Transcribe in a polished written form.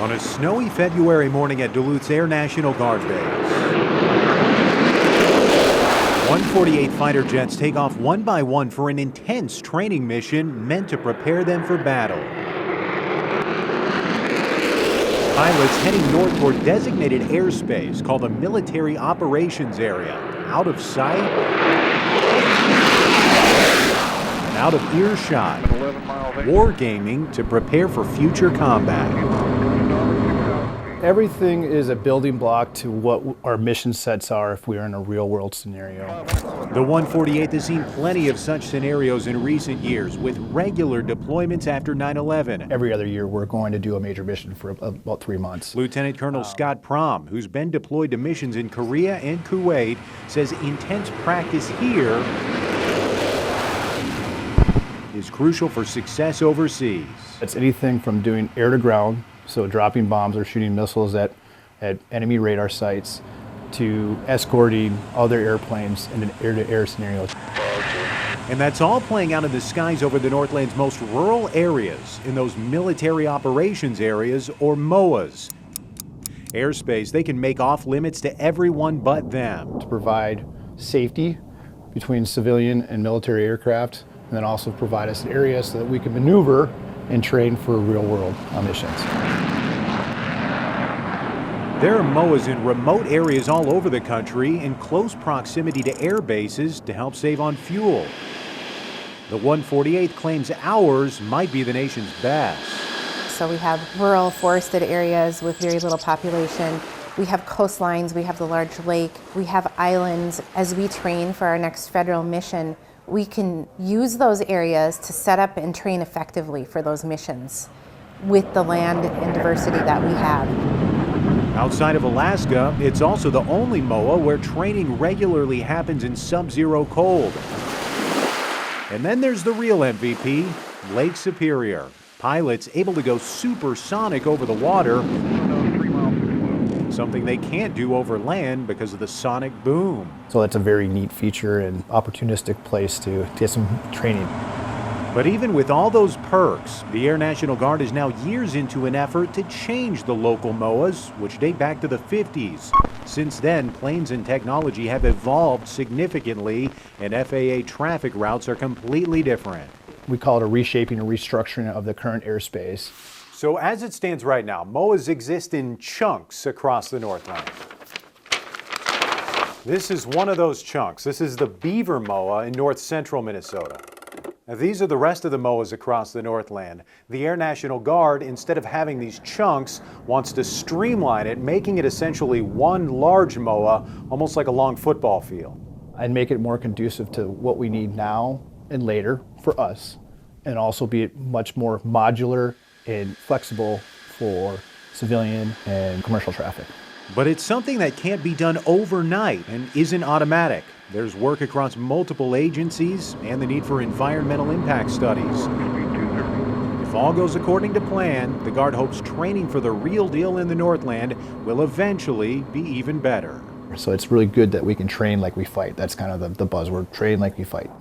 On a snowy February morning at Duluth's Air National Guard Base, 148 fighter jets take off one by one for an intense training mission meant to prepare them for battle. Pilots heading north toward designated airspace called the Military Operations Area, out of sight and out of earshot. Wargaming to prepare for future combat. Everything is a building block to what our mission sets are if we are in a real-world scenario. The 148 has seen plenty of such scenarios in recent years, with regular deployments after 9/11. Every other year, we're going to do a major mission for about 3 months. Lieutenant Colonel Scott Prom, who's been deployed to missions in Korea and Kuwait, says intense practice here is crucial for success overseas. It's anything from doing air to ground, so dropping bombs or shooting missiles at enemy radar sites, to escorting other airplanes in an air-to-air scenario. And that's all playing out in the skies over the Northland's most rural areas, in those military operations areas, or MOAs. Airspace they can make off limits to everyone but them. To provide safety between civilian and military aircraft, and then also provide us an area so that we can maneuver and train for real-world missions. There are MOAs in remote areas all over the country in close proximity to air bases to help save on fuel. The 148th claims ours might be the nation's best. So we have rural forested areas with very little population. We have coastlines, we have the large lake, we have islands. As we train for our next federal mission, we can use those areas to set up and train effectively for those missions with the land and diversity that we have. Outside of Alaska, it's also the only MOA where training regularly happens in sub-zero cold. And then there's the real MVP, Lake Superior. Pilots able to go supersonic over the water, something they can't do over land because of the sonic boom. So that's a very neat feature and opportunistic place to get some training. But even with all those perks, the Air National Guard is now years into an effort to change the local MOAs, which date back to the 50s. Since then, planes and technology have evolved significantly, and FAA traffic routes are completely different. We call it a reshaping or restructuring of the current airspace. So as it stands right now, MOAs exist in chunks across the Northland. This is one of those chunks. This is the Beaver MOA in north central Minnesota. Now, these are the rest of the MOAs across the Northland. The Air National Guard, instead of having these chunks, wants to streamline it, making it essentially one large MOA, almost like a long football field. And make it more conducive to what we need now and later for us, and also be much more modular and flexible for civilian and commercial traffic. But it's something that can't be done overnight and isn't automatic. There's work across multiple agencies and the need for environmental impact studies. If all goes according to plan, the Guard hopes training for the real deal in the Northland will eventually be even better. So it's really good that we can train like we fight. That's kind of the buzzword, train like we fight.